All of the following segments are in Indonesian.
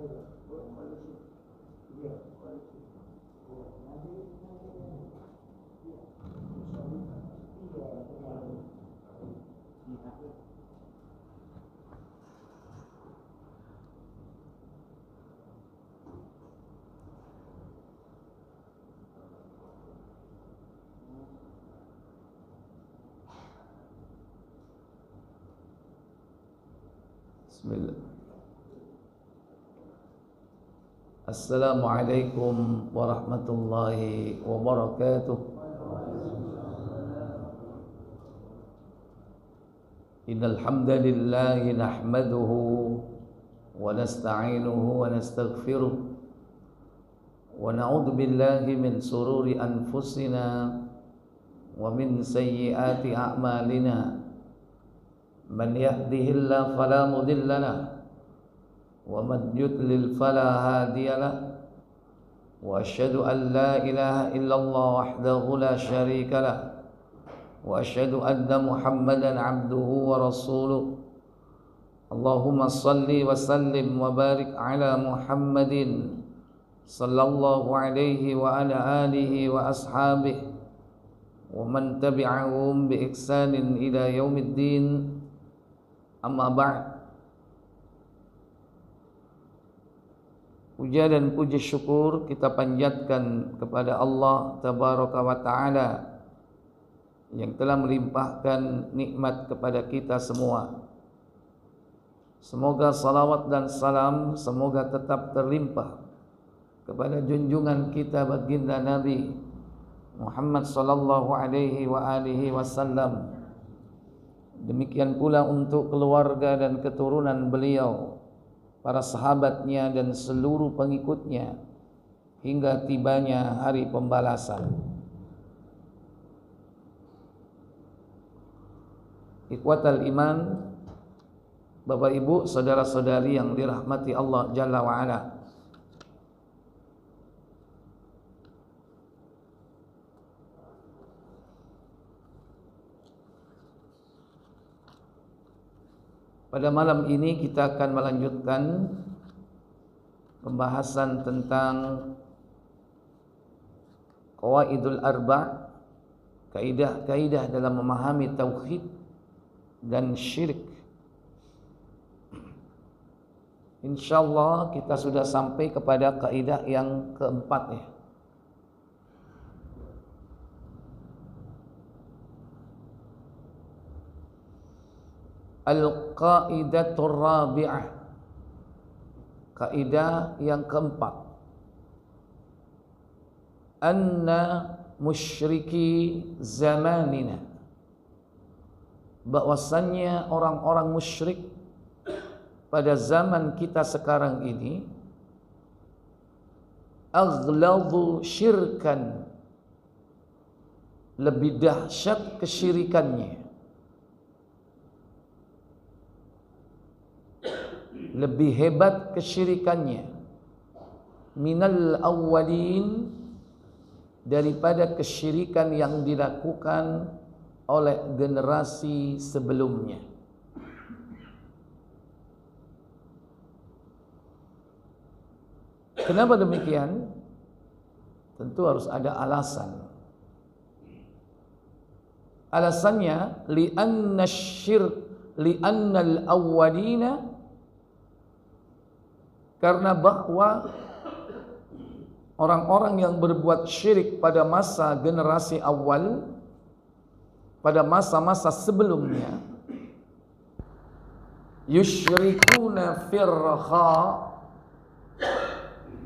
Bismillah. Assalamualaikum warahmatullahi wabarakatuh. Innal hamdalillah nahmaduhu wa nasta'inuhu wa nastaghfiruh wa na'udzu billahi min sururi anfusina wa min sayyiati a'malina. Man yahdihillahu fala mudilla lahu wa man yudlil fala hadiya lahu wa asyhadu an la ilaha illallah wahdahu la syarika lahu wa asyhadu anna Muhammadan abduhu wa rasuluh. Allahumma salli wa sallim wa barik ala Muhammadin sallallahu alaihi wa ala alihi wa ashabihi wa man tabi'ahum bi ihsanin ila yaumiddin. Amma ba'd. Puja dan puji syukur kita panjatkan kepada Allah Tabaraka wa Ta'ala yang telah melimpahkan nikmat kepada kita semua. Semoga salawat dan salam semoga tetap terlimpah kepada junjungan kita baginda Nabi Muhammad sallallahu alaihi wa alihi wasallam. Demikian pula untuk keluarga dan keturunan beliau, para sahabatnya dan seluruh pengikutnya hingga tibanya hari pembalasan. Ikhwatal iman, Bapak Ibu, saudara-saudari yang dirahmati Allah Jalla wa Ala. Pada malam ini kita akan melanjutkan pembahasan tentang Qawaidul Arba', kaidah-kaidah dalam memahami tauhid dan syirik. Insyaallah kita sudah sampai kepada kaidah yang keempat ya. Al-Qaidatur Rabi'ah, kaidah yang keempat. Anna musyriki zamanina, bahwasannya orang-orang musyrik pada zaman kita sekarang ini aghladu syirkan, lebih dahsyat kesyirikannya, lebih hebat kesyirikannya, minal awwalin, daripada kesyirikan yang dilakukan oleh generasi sebelumnya. Kenapa demikian? Tentu harus ada alasan. Alasannya li'anna al-awwalina, karena bahwa orang-orang yang berbuat syirik pada masa generasi awal, pada masa-masa sebelumnya, yusyrikuna firraha,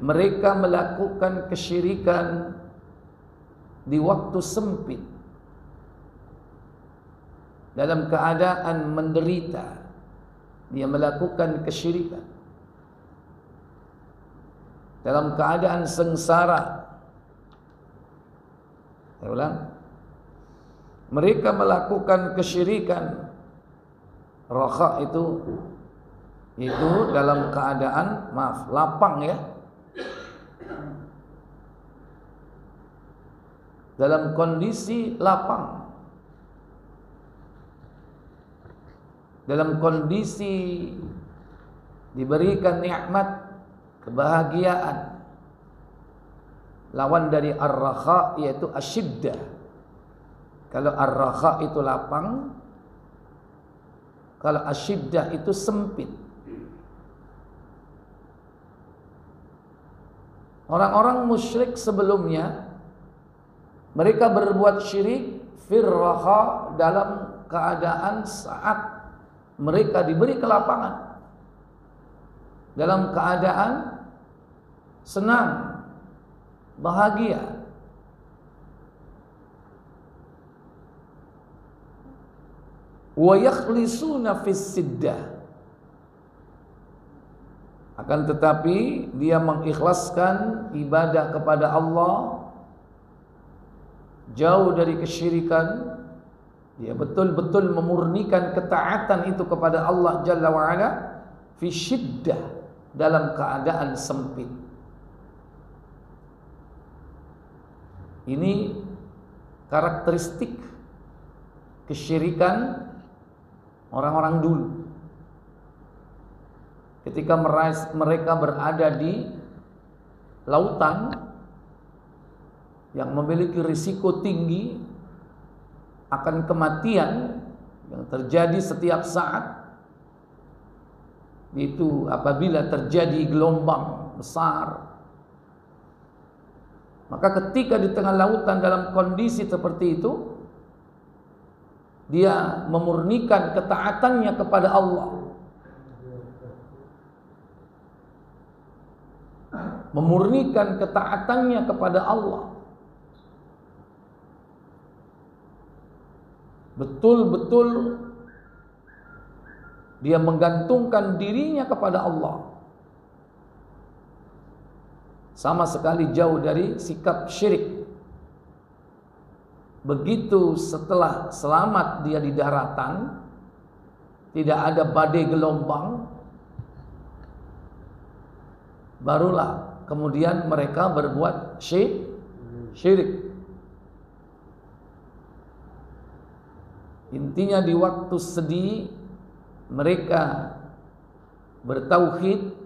mereka melakukan kesyirikan di waktu sempit, dalam keadaan menderita, dia melakukan kesyirikan dalam keadaan sengsara. Saya ulang, mereka melakukan kesyirikan. Raha itu dalam keadaan lapang ya, dalam kondisi lapang, dalam kondisi diberikan nikmat, kebahagiaan. Lawan dari ar-rakha yaitu asyiddah. Kalau ar-rakha itu lapang, kalau asyiddah itu sempit. Orang-orang musyrik sebelumnya, mereka berbuat syirik firraha dalam keadaan saat mereka diberi kelapangan, dalam keadaan senang, bahagia. Wa yakhlisuna fis siddah. Akan tetapi dia mengikhlaskan ibadah kepada Allah, jauh dari kesyirikan. Dia betul-betul memurnikan ketaatan itu kepada Allah Jalla wa'ala fi syiddah, dalam keadaan sempit. Ini karakteristik kesyirikan orang-orang dulu. Ketika mereka berada di lautan yang memiliki risiko tinggi akan kematian yang terjadi setiap saat, itu apabila terjadi gelombang besar, maka ketika di tengah lautan dalam kondisi seperti itu, dia memurnikan ketaatannya kepada Allah, memurnikan ketaatannya kepada Allah, betul-betul dia menggantungkan dirinya kepada Allah, sama sekali jauh dari sikap syirik. Begitu setelah selamat dia di daratan, tidak ada badai gelombang, barulah kemudian mereka berbuat syirik. Intinya di waktu sedih mereka bertauhid,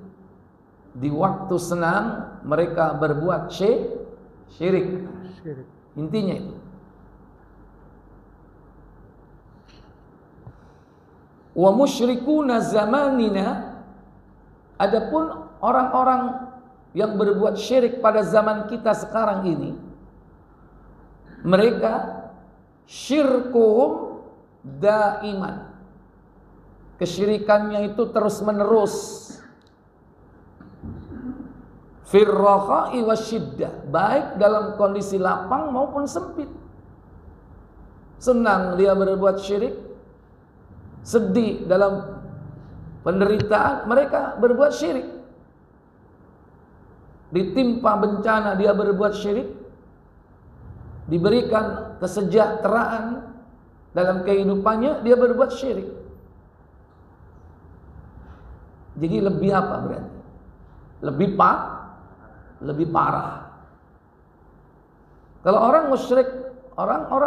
di waktu senang mereka berbuat syirik. Intinya itu. Wa musyrikuna zamanina, adapun orang-orang yang berbuat syirik pada zaman kita sekarang ini, mereka syirkuhum daiman, kesyirikannya itu terus menerus, firraha'i wasyiddah, baik dalam kondisi lapang maupun sempit. Senang dia berbuat syirik, sedih dalam penderitaan mereka berbuat syirik, ditimpa bencana dia berbuat syirik, diberikan kesejahteraan dalam kehidupannya dia berbuat syirik. Jadi lebih apa berarti? Lebih parah. Kalau orang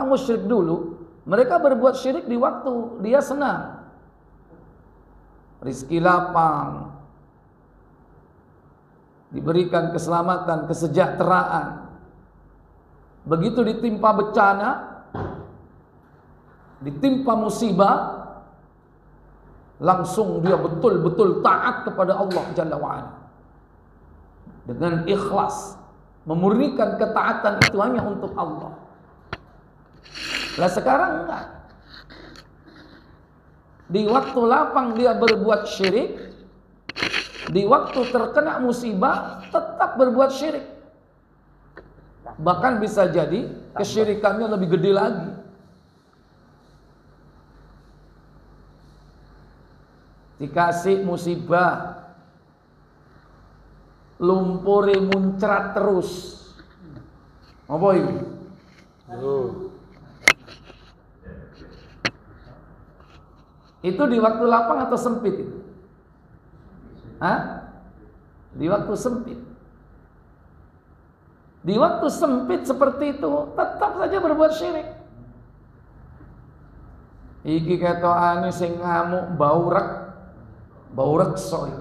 musyrik dulu, mereka berbuat syirik di waktu dia senang, rizki lapang, diberikan keselamatan, kesejahteraan. Begitu ditimpa bencana, ditimpa musibah, langsung dia betul-betul taat kepada Allah Jalla wa'ala, dengan ikhlas, memurnikan ketaatan itu hanya untuk Allah. Lah sekarang enggak. Di waktu lapang dia berbuat syirik, di waktu terkena musibah tetap berbuat syirik. Bahkan bisa jadi kesyirikannya lebih gede lagi. Dikasih musibah, lumpure muncrat terus. Apa itu? Itu di waktu lapang atau sempit itu? Di waktu sempit. Di waktu sempit seperti itu tetap saja berbuat syirik. Iki ketokane sing ngamuk baurek soy.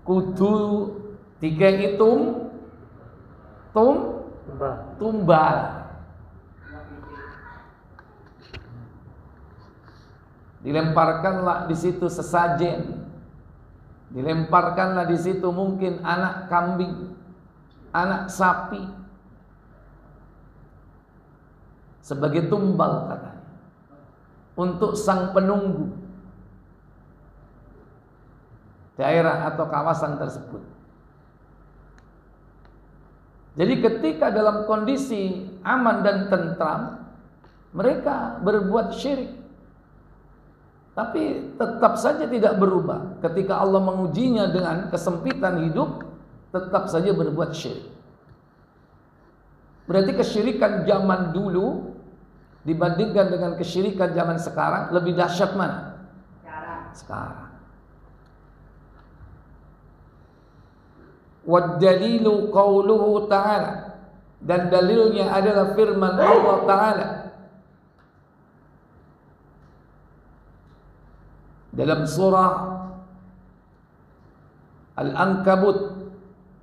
Kudu Tiga itu tumbal. Dilemparkanlah di situ sesajen. Dilemparkanlah di situ mungkin anak kambing, anak sapi sebagai tumbal katanya untuk sang penunggu daerah atau kawasan tersebut. Jadi ketika dalam kondisi aman dan tentram, mereka berbuat syirik. Tapi tetap saja tidak berubah. Ketika Allah mengujinya dengan kesempitan hidup, tetap saja berbuat syirik. Berarti kesyirikan zaman dulu dibandingkan dengan kesyirikan zaman sekarang lebih dahsyat mana? Sekarang. Wad-dalilu qauluhu ta'ala, dan dalilnya adalah firman Allah Ta'ala dalam surah Al-Ankabut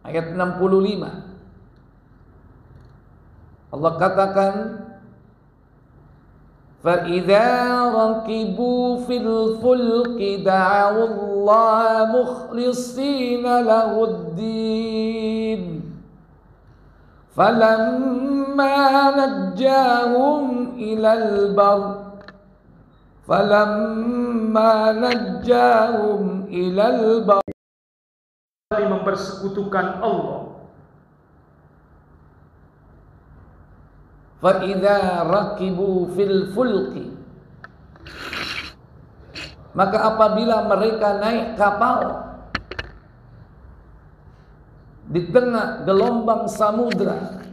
ayat 65. Allah katakan, فَإِذَا رَكِبُوا فِي الْفُلْكِ دَعَوُا اللَّهَ مُخْلِصِينَ لَهُ الدِّينَ فَلَمَّا نَجَّاهُمْ إِلَى الْبَرِّ mempersekutukan Allah. فَإِذَا رَكِبُوا فِي الْفُلْكِ, maka apabila mereka naik kapal di tengah gelombang samudra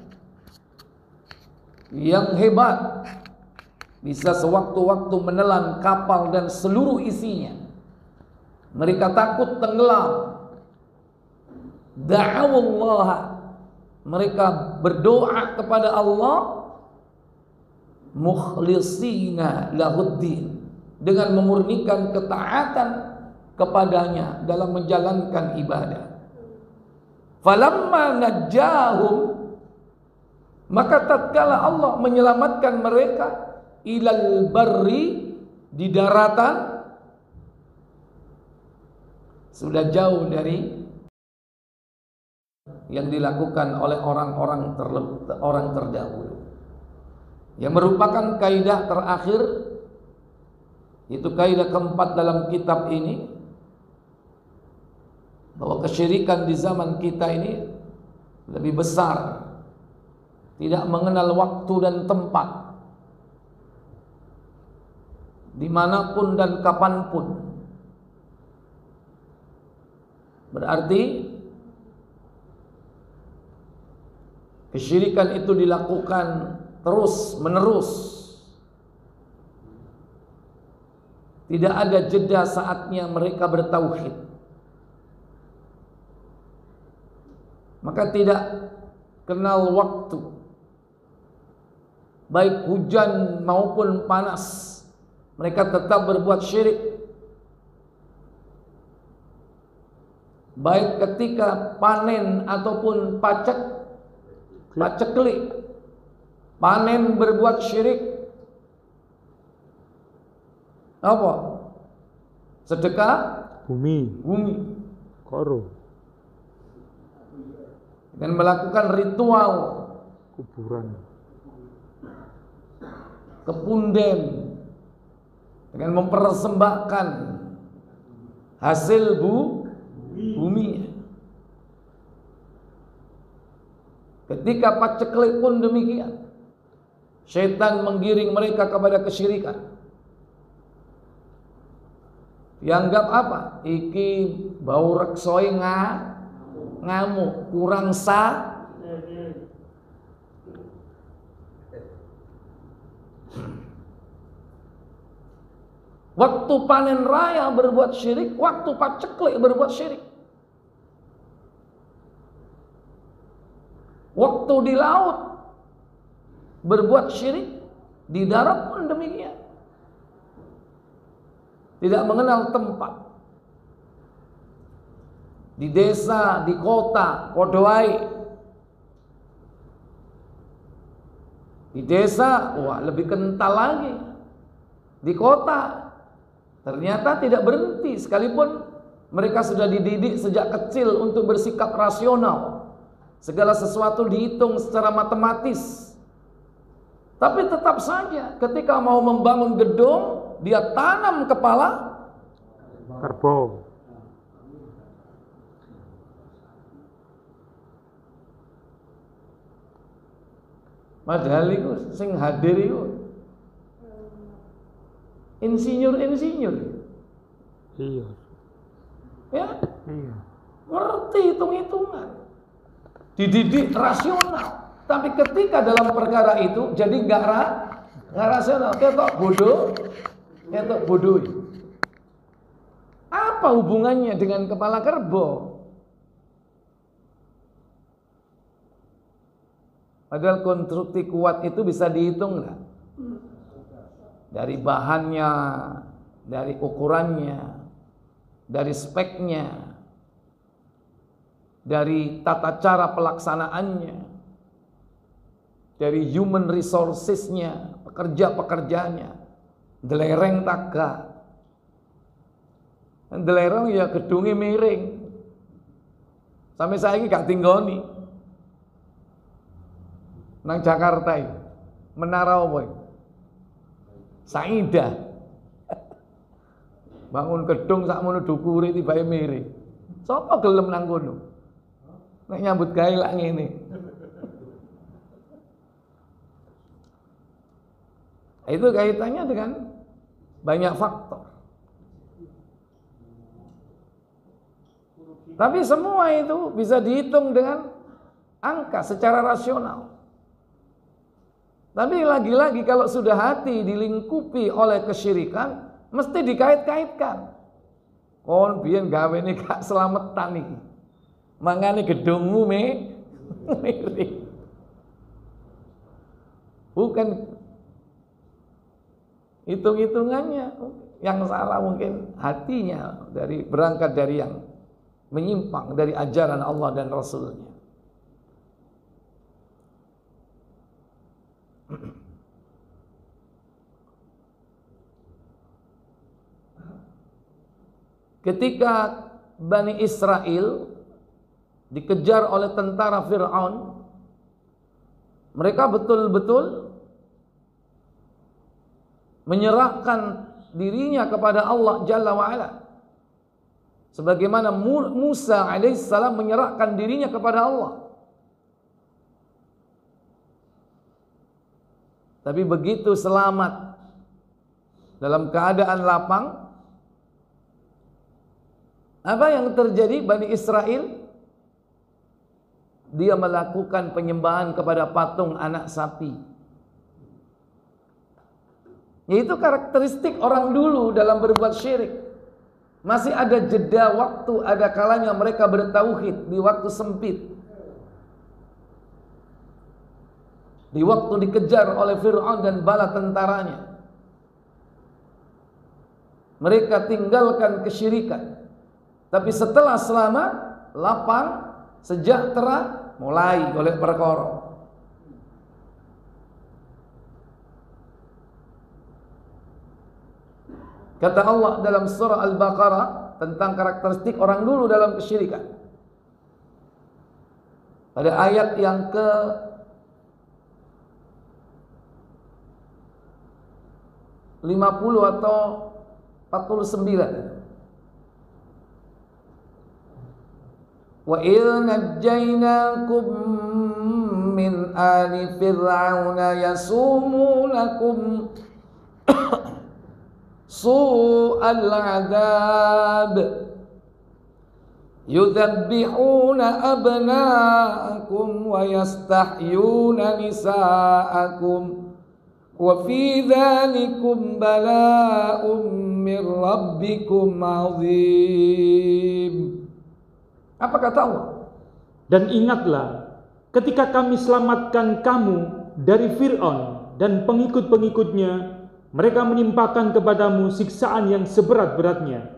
yang hebat, bisa sewaktu-waktu menelan kapal dan seluruh isinya, mereka takut tenggelam. Da'awullaha, mereka berdoa kepada Allah, mukhlisina lahuddin, dengan memurnikan ketaatan kepadanya dalam menjalankan ibadah. Falamma najjahum, maka tatkala Allah menyelamatkan mereka, ilal barri, di daratan, sudah jauh dari yang dilakukan oleh orang-orang terdahulu, yang merupakan kaidah terakhir, itu kaidah keempat dalam kitab ini, bahwa kesyirikan di zaman kita ini lebih besar, tidak mengenal waktu dan tempat, dimanapun dan kapanpun. Berarti kesyirikan itu dilakukan terus menerus, tidak ada jeda saatnya mereka bertauhid. Maka tidak kenal waktu, baik hujan maupun panas, mereka tetap berbuat syirik. Baik ketika panen ataupun paceklik, panen berbuat syirik. Apa? Sedekah Bumi. Koro. Dan melakukan ritual kuburan, kepunden, dengan mempersembahkan hasil bumi. Ketika paceklik pun demikian, syaitan menggiring mereka kepada kesyirikan. Dianggap apa? Iki bau reksoi ngamuk, kurang Waktu panen raya berbuat syirik, waktu paceklik berbuat syirik. Waktu di laut berbuat syirik, di darat pun demikian. Tidak mengenal tempat. Di desa, di kota, padha wae. Di desa, wah lebih kental lagi. Di kota, ternyata tidak berhenti sekalipun mereka sudah dididik sejak kecil untuk bersikap rasional. Segala sesuatu dihitung secara matematis. Tapi tetap saja ketika mau membangun gedung, dia tanam kepala kerbau. Padahal itu sing hadir itu insinyur-insinyur. Iya. Ya, Iya. ngerti hitung-hitungan. Dididik rasional. Tapi ketika dalam perkara itu jadi nggak rasional, ketok bodoh. Apa hubungannya dengan kepala kerbau? Padahal konstruksi kuat itu bisa dihitung nggak? Dari bahannya, dari ukurannya, dari speknya, dari tata cara pelaksanaannya, dari human resources-nya, pekerja-pekerjanya, delereng taga. Delereng ya gedungnya miring. Sampai saiki gak tinggoni. Nang Jakarta iki. Menara apa iki? Saidah. Bangun gedung sakmono dukure tibake miring. Sapa gelem nang kono? Nek nyambut gawe lak ngene. Itu kaitannya dengan banyak faktor. Tapi semua itu bisa dihitung dengan angka secara rasional. Tapi lagi-lagi kalau sudah hati dilingkupi oleh kesyirikan, mesti dikait-kaitkan. Kon biyen gawene gak selametan iki. Mangane gedungmu miring. Bukan hitung-hitungannya yang salah, mungkin hatinya berangkat dari yang menyimpang dari ajaran Allah dan Rasulnya. Ketika Bani Israel dikejar oleh tentara Fir'aun, mereka betul-betul menyerahkan dirinya kepada Allah Jalla wa'ala. Sebagaimana Musa alaihissalam menyerahkan dirinya kepada Allah. Tapi begitu selamat dalam keadaan lapang, apa yang terjadi? Bani Israel dia melakukan penyembahan kepada patung anak sapi. Yaitu karakteristik orang dulu dalam berbuat syirik. Masih ada jeda waktu, ada kalanya mereka bertauhid di waktu sempit. Di waktu dikejar oleh Fir'aun dan bala tentaranya. Mereka tinggalkan kesyirikan. Tapi setelah selamat, lapang, sejahtera, mulai golek perkara. Kata Allah dalam surah Al-Baqarah tentang karakteristik orang dulu dalam kesyirikan. Pada ayat yang ke 50 atau 49. Wa idh najjaynakum min ali fir'auna yasumunakum su'al 'adzab yudhabbihuna abna'akum wa yastahyuna nisa'akum wa fi dzalikum bala'un min rabbikum 'adzim. Apa kata Allah? Dan ingatlah ketika kami selamatkan kamu dari Fir'aun dan pengikut-pengikutnya, mereka menimpakan kepadamu siksaan yang seberat-beratnya,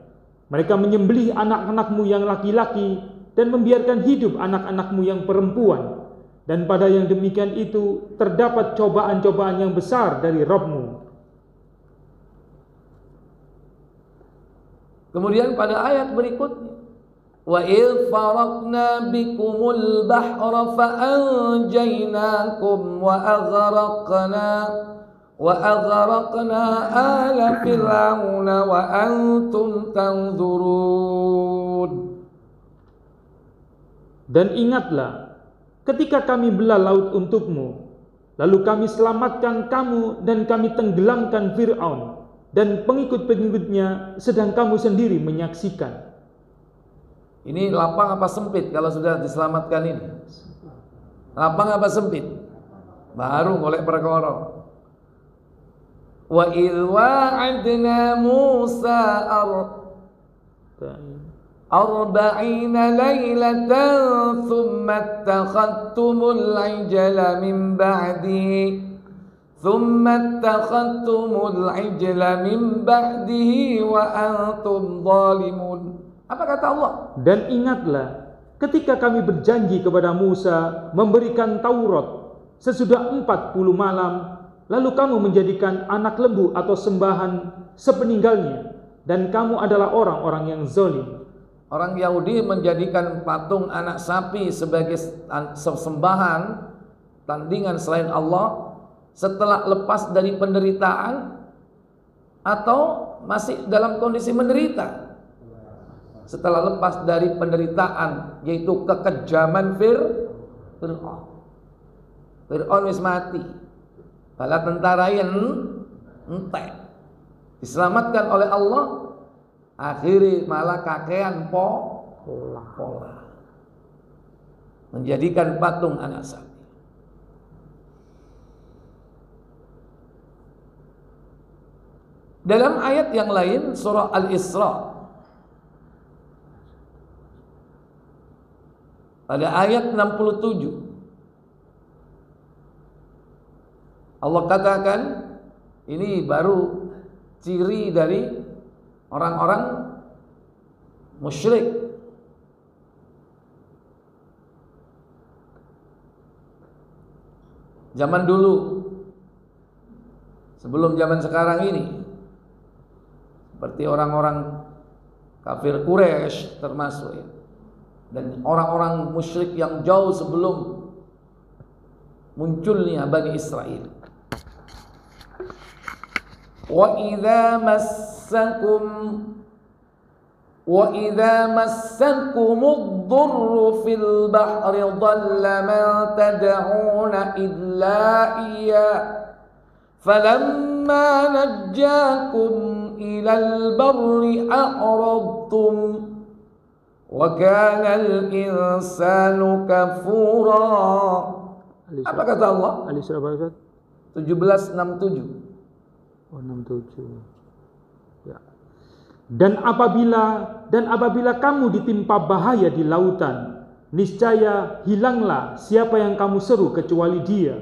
Mereka menyembelih anak-anakmu yang laki-laki dan membiarkan hidup anak-anakmu yang perempuan. Dan pada yang demikian itu terdapat cobaan-cobaan yang besar dari Rabb-Mu. Kemudian pada ayat berikutnya, wa idh faraqna bikumul bahra fa anjaynakum wa aghraqna ala fir'auna wa antum tanzurun. Dan ingatlah ketika kami belah laut untukmu, lalu kami selamatkan kamu dan kami tenggelamkan Fir'aun dan pengikut-pengikutnya, sedang kamu sendiri menyaksikan. Ini lapang apa sempit kalau sudah diselamatkan ini? Lapang apa sempit? Baru golek perkara. Wa idh wa'adna Musa arba'ina laylatan thumma attakhadtumul ijla min ba'dihi wa antum zalimun. Apa kata Allah? Dan ingatlah ketika kami berjanji kepada Musa memberikan Taurat sesudah 40 malam, lalu kamu menjadikan anak lembu atau sembahan sepeninggalnya, dan kamu adalah orang-orang yang zalim. Orang Yahudi menjadikan patung anak sapi sebagai sembahan tandingan selain Allah setelah lepas dari penderitaan atau masih dalam kondisi menderita. Setelah lepas dari penderitaan, yaitu kekejaman Fir'aun. Fir'aun wis mati, bala tentara yang entek diselamatkan oleh Allah, akhirnya malah kakean pola menjadikan patung anak sapi. Dalam ayat yang lain, surah Al-Isra, pada ayat 67, Allah katakan, ini baru ciri dari orang-orang musyrik. Zaman dulu, sebelum zaman sekarang ini, seperti orang-orang kafir Quraisy termasuk ya, dan orang-orang musyrik yang jauh sebelum munculnya Bani Israel. Wa idza massakumud dhurru fil bahri dhalla ma tad'una illa iyyah falamma najjakum ilal barri a'radtum wa kana al-insanu kafura. Apa kata Allah? Ali surah berapa? 17:67. Oh, 67. Ya. Dan apabila kamu ditimpa bahaya di lautan, niscaya hilanglah siapa yang kamu seru kecuali Dia.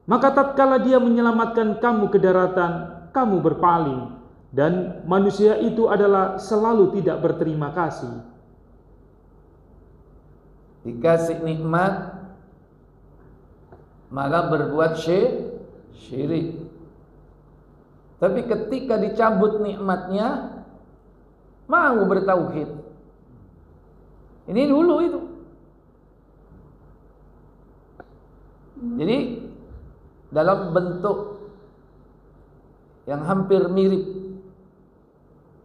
Maka tatkala Dia menyelamatkan kamu ke daratan, kamu berpaling. Dan manusia itu adalah selalu tidak berterima kasih. Dikasih nikmat malah berbuat syirik. Tapi ketika dicabut nikmatnya, mau bertauhid. Ini dulu itu. Jadi dalam bentuk yang hampir mirip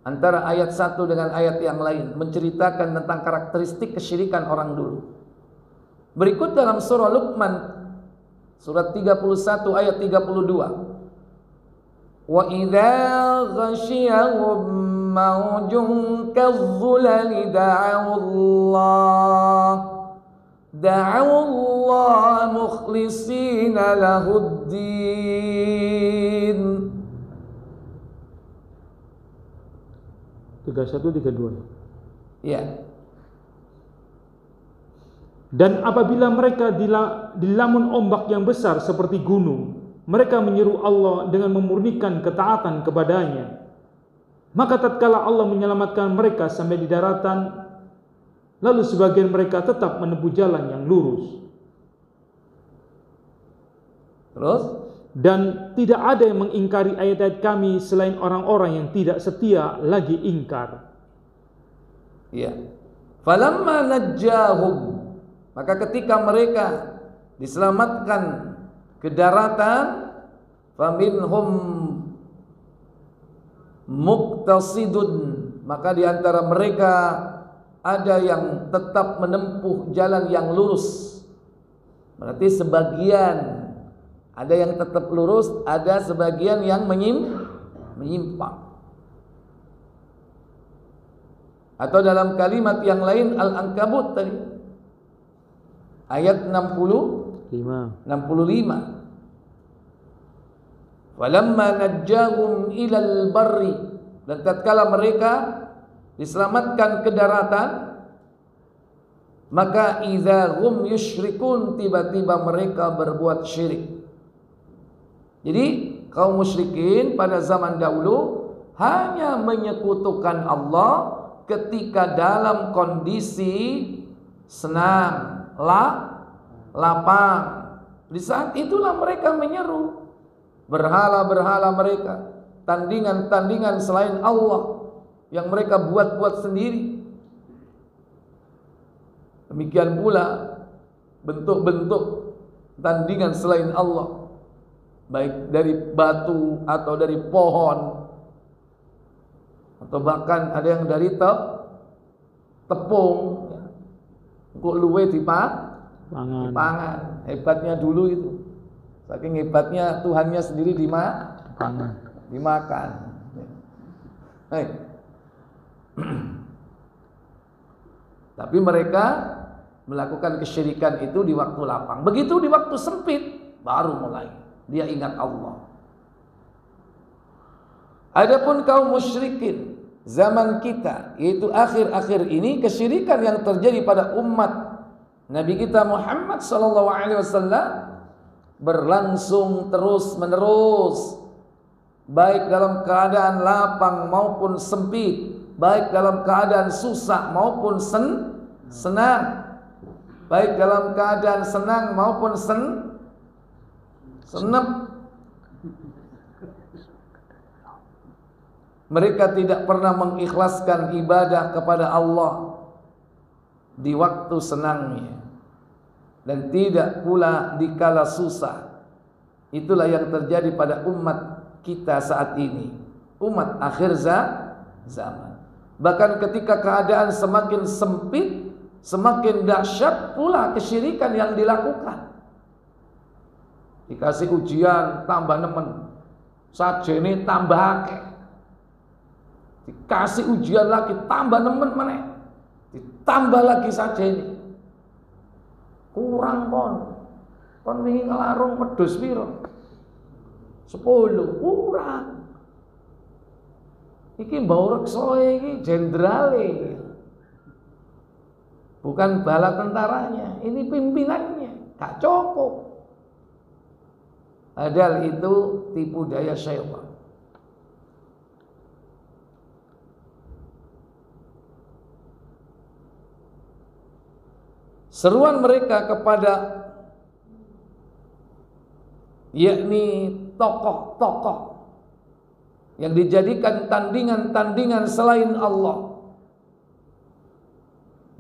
antara ayat satu dengan ayat yang lain, menceritakan tentang karakteristik kesyirikan orang dulu. Berikut dalam surah Luqman, surat 31 ayat 32. Wa idza ghashiyahum mawjun kadh-dhulali da'u Allah mukhlishina lahud-din. 31, 32. Ya. Dan apabila mereka dilamun ombak yang besar seperti gunung, mereka menyeru Allah dengan memurnikan ketaatan kepadanya. Maka tatkala Allah menyelamatkan mereka sampai di daratan, lalu sebagian mereka tetap menempuh jalan yang lurus. Terus? Dan tidak ada yang mengingkari ayat-ayat kami selain orang-orang yang tidak setia lagi ingkar. Ya. Falamma najjahum, maka ketika mereka diselamatkan ke daratan, faminhum muqtasidun, maka di antara mereka ada yang tetap menempuh jalan yang lurus. Berarti sebagian ada yang tetap lurus, ada sebagian yang menyimpang. Atau dalam kalimat yang lain Al-Ankabut tadi ayat 65. Walamma najjahum ilal barri, dan tatkala mereka diselamatkan ke daratan, maka idza hum yusyrikun, tiba-tiba mereka berbuat syirik. Jadi kaum musyrikin pada zaman dahulu hanya menyekutukan Allah ketika dalam kondisi senang, lapang. Di saat itulah mereka menyeru berhala-berhala mereka, tandingan-tandingan selain Allah yang mereka buat-buat sendiri. Demikian pula bentuk-bentuk tandingan selain Allah, baik dari batu atau dari pohon, atau bahkan ada yang dari tepung, kok luwe dipangan. Hebatnya dulu itu, saking hebatnya Tuhannya sendiri dimakan. Tapi mereka melakukan kesyirikan itu di waktu lapang. Begitu di waktu sempit baru mulai dia ingat Allah. Adapun kaum musyrikin zaman kita, yaitu akhir-akhir ini, kesyirikan yang terjadi pada umat Nabi kita Muhammad SAW berlangsung terus-menerus, baik dalam keadaan lapang maupun sempit, baik dalam keadaan susah maupun senang, baik dalam keadaan senang maupun senep. Mereka tidak pernah mengikhlaskan ibadah kepada Allah di waktu senangnya, dan tidak pula di kala susah. Itulah yang terjadi pada umat kita saat ini, umat akhir zaman. Bahkan ketika keadaan semakin sempit, semakin dahsyat pula kesyirikan yang dilakukan. Dikasih ujian tambah nemen, sajene tambah akeh. Dikasih ujian lagi tambah nemen meneh, ditambah lagi sajene. Kurang kon wingi ngelarung wedhus pira? 10 kurang. Iki mbau reksa iki jenderale. Bukan bala tentaranya, ini pimpinannya, gak cukup. Padahal itu tipu daya syaitan. Seruan mereka kepada yakni tokoh-tokoh yang dijadikan tandingan-tandingan selain Allah,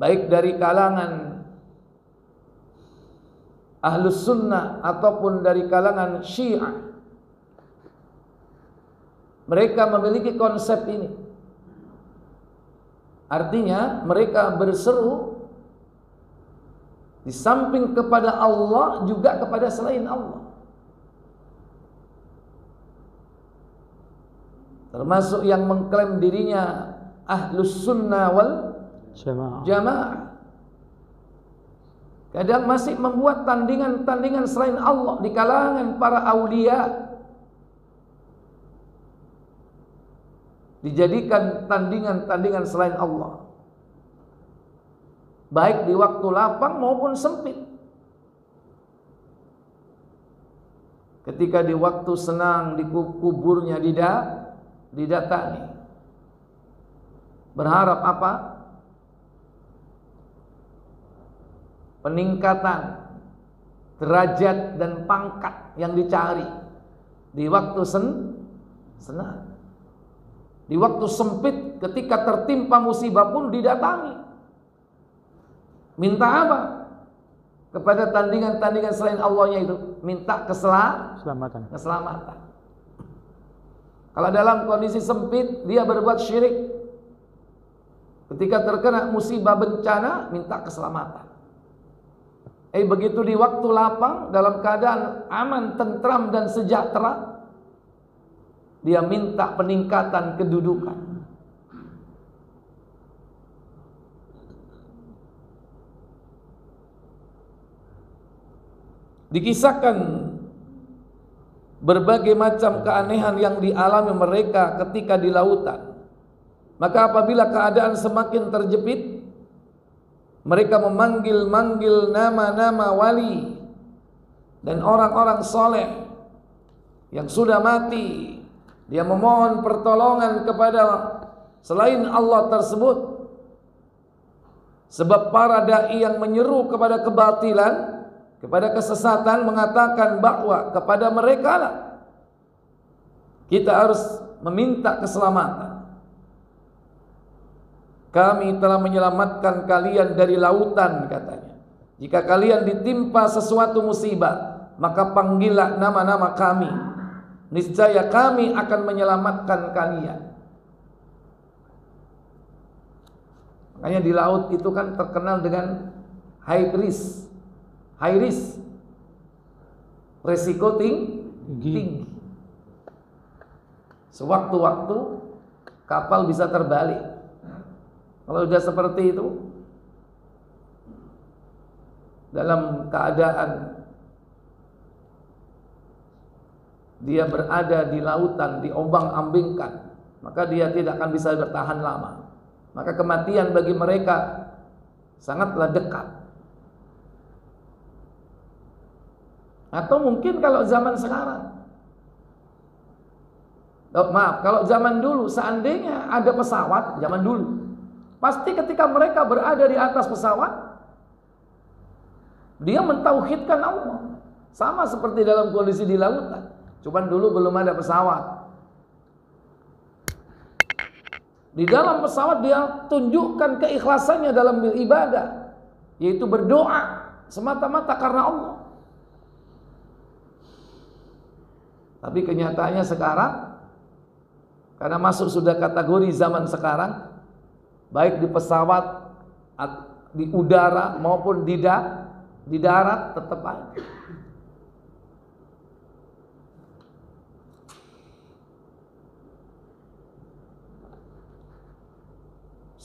baik dari kalangan Ahlus Sunnah ataupun dari kalangan Syiah. Mereka memiliki konsep ini. Artinya mereka berseru di samping kepada Allah juga kepada selain Allah. Termasuk yang mengklaim dirinya Ahlus Sunnah wal Jamaah. Kadang masih membuat tandingan-tandingan selain Allah di kalangan para aulia. Dijadikan tandingan-tandingan selain Allah, baik di waktu lapang maupun sempit. Ketika di waktu senang di kuburnya didatangi, Berharap apa? Peningkatan derajat dan pangkat yang dicari di waktu senang. Di waktu sempit ketika tertimpa musibah pun didatangi. Minta apa? Kepada tandingan-tandingan selain Allahnya itu, minta keselamatan. Kalau dalam kondisi sempit dia berbuat syirik, ketika terkena musibah bencana minta keselamatan. Begitu di waktu lapang dalam keadaan aman, tentram dan sejahtera, dia minta peningkatan kedudukan. Dikisahkan berbagai macam keanehan yang dialami mereka ketika di lautan. Maka apabila keadaan semakin terjepit, mereka memanggil-manggil nama-nama wali dan orang-orang soleh yang sudah mati. Dia memohon pertolongan kepada selain Allah tersebut. Sebab para dai yang menyeru kepada kebatilan, kepada kesesatan, mengatakan bahwa kepada mereka lah kita harus meminta keselamatan. Kami telah menyelamatkan kalian dari lautan, katanya. Jika kalian ditimpa sesuatu musibah, maka panggillah nama-nama kami. Niscaya kami akan menyelamatkan kalian. Makanya di laut itu kan terkenal dengan high risk. Resiko tinggi. Sewaktu-waktu kapal bisa terbalik. Kalau sudah seperti itu, dalam keadaan dia berada di lautan, diombang-ambingkan, maka dia tidak akan bisa bertahan lama. Maka kematian bagi mereka sangatlah dekat. Atau mungkin kalau zaman sekarang, kalau zaman dulu, seandainya ada pesawat, zaman dulu, pasti ketika mereka berada di atas pesawat, dia mentauhidkan Allah. Sama seperti dalam kondisi di lautan. Cuman dulu belum ada pesawat. Di dalam pesawat dia tunjukkan keikhlasannya dalam beribadah, yaitu berdoa semata-mata karena Allah. Tapi kenyataannya sekarang, karena masuk sudah kategori zaman sekarang, baik di pesawat, di udara maupun di darat tetap ada.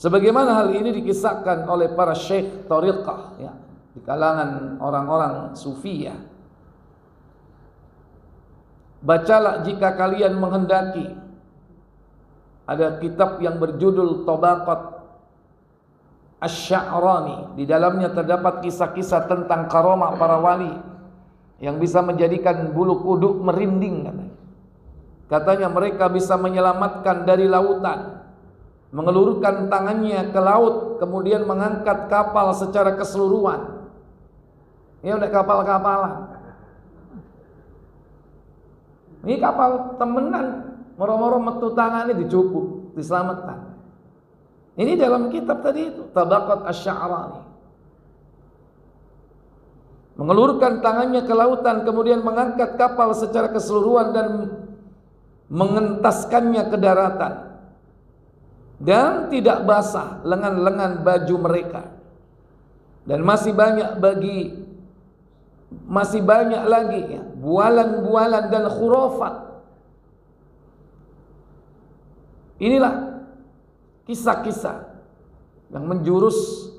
Sebagaimana hal ini dikisahkan oleh para syekh thariqah, ya, di kalangan orang-orang sufiyah. Bacalah jika kalian menghendaki. Ada kitab yang berjudul Tabaqat Asy-Sya'rani. Di dalamnya terdapat kisah-kisah tentang karamah para wali yang bisa menjadikan bulu kuduk merinding, katanya mereka bisa menyelamatkan dari lautan, mengelurkan tangannya ke laut, kemudian mengangkat kapal secara keseluruhan. Ini udah kapal-kapalan. Ini kapal temenan, moro-moro metu tangannya dicupuk, diselamatkan. Ini dalam kitab tadi itu, Tabaqat Asy-Sya'rani. Mengelurkan tangannya ke lautan, kemudian mengangkat kapal secara keseluruhan dan mengentaskannya ke daratan. Dan tidak basah lengan-lengan baju mereka. Dan masih banyak lagi ya, bualan-bualan dan khurafat. Inilah kisah-kisah yang menjurus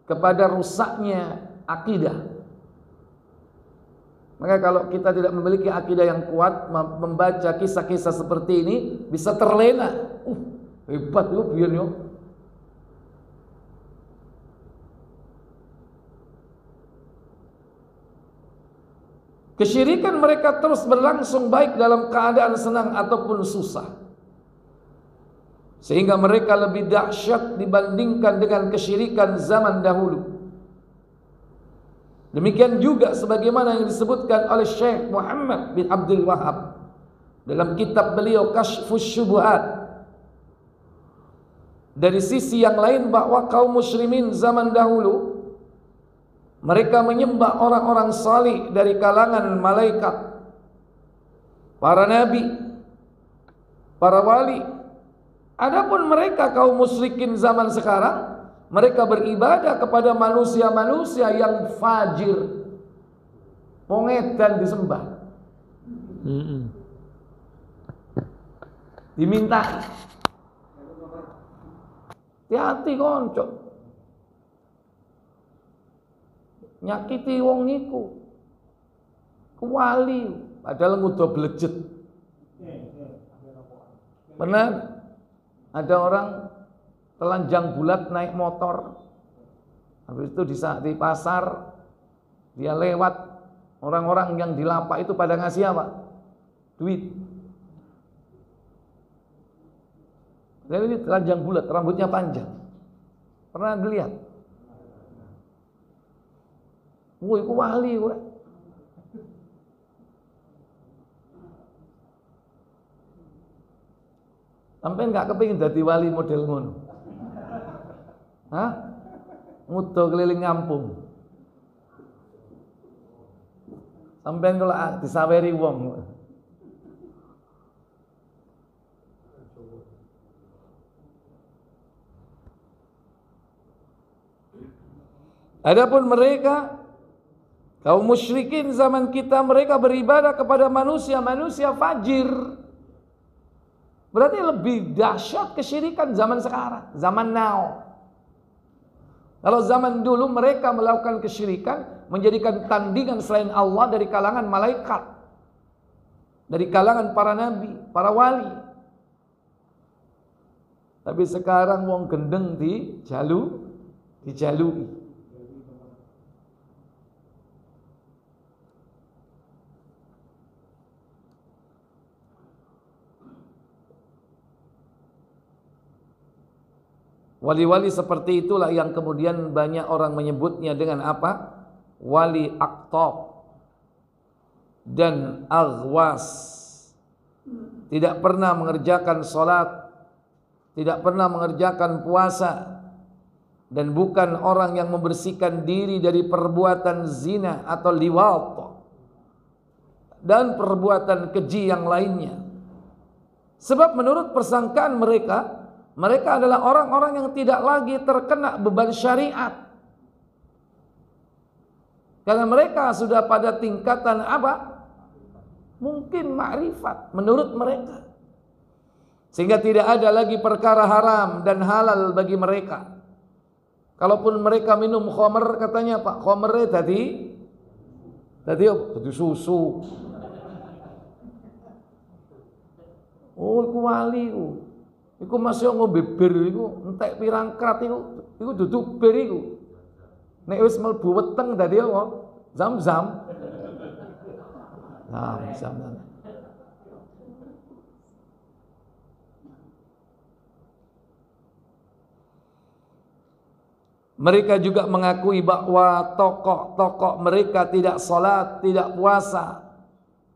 kepada rusaknya akidah. Maka kalau kita tidak memiliki akidah yang kuat, membaca kisah-kisah seperti ini bisa terlena. Hebat yo biyen yo. Kesyirikan mereka terus berlangsung baik dalam keadaan senang ataupun susah. sehingga mereka lebih dahsyat dibandingkan dengan kesyirikan zaman dahulu. Demikian juga sebagaimana yang disebutkan oleh Syekh Muhammad bin Abdul Wahhab dalam kitab beliau Kashfus Syubuhat. Dari sisi yang lain, bahwa kaum muslimin zaman dahulu mereka menyembah orang-orang salih dari kalangan malaikat, para nabi, para wali. Adapun mereka kaum musyrikin zaman sekarang, mereka beribadah kepada manusia-manusia yang fajir, mongedan disembah, diminta. Hati-hati konco, nyakiti wong niku kuwali padahal ngudo blejet. Benar, ada orang telanjang bulat naik motor, habis itu di pasar dia lewat, orang-orang yang di lapak itu pada ngasih apa? Duit. Dan ini telanjang bulat, rambutnya panjang. Pernah dilihat? Woi, ku wali gue. Sampai nggak kepingin jadi wali model ngono? Hah? Ngudo keliling kampung. Sampai kalau disaweri wong. Adapun mereka kaum musyrikin zaman kita, mereka beribadah kepada manusia-manusia fajir. Berarti lebih dahsyat kesyirikan zaman sekarang, zaman now. Kalau zaman dulu mereka melakukan kesyirikan, menjadikan tandingan selain Allah dari kalangan malaikat, dari kalangan para nabi, para wali. Tapi sekarang wong gendeng dijalui. Wali-wali seperti itulah yang kemudian banyak orang menyebutnya dengan apa? Wali aqtab dan aghwas. Tidak pernah mengerjakan salat, tidak pernah mengerjakan puasa, dan bukan orang yang membersihkan diri dari perbuatan zina atau liwat dan perbuatan keji yang lainnya. Sebab menurut persangkaan mereka adalah orang-orang yang tidak lagi terkena beban syariat. Karena mereka sudah pada tingkatan apa? Mungkin ma'rifat menurut mereka. Sehingga tidak ada lagi perkara haram dan halal bagi mereka. Kalaupun mereka minum khamr, katanya Pak, khamrnya tadi susu. Oh, iku wali iku. Iku masih ngombe bir iku, entek pirang krat iku duduk bir iku. Nek wis mlebu weteng dadi apa? Zam-zam. Zam-zam. Mereka juga mengakui bahwa tokoh-tokoh mereka tidak salat, tidak puasa,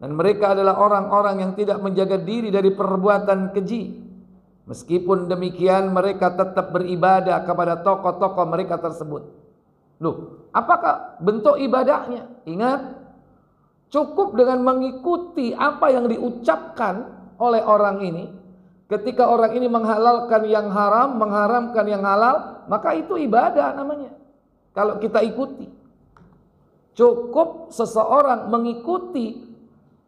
dan mereka adalah orang-orang yang tidak menjaga diri dari perbuatan keji. Meskipun demikian mereka tetap beribadah kepada tokoh-tokoh mereka tersebut. Loh, apakah bentuk ibadahnya? Ingat, cukup dengan mengikuti apa yang diucapkan oleh orang ini. Ketika orang ini menghalalkan yang haram, mengharamkan yang halal, maka itu ibadah namanya. Kalau kita ikuti, cukup seseorang mengikuti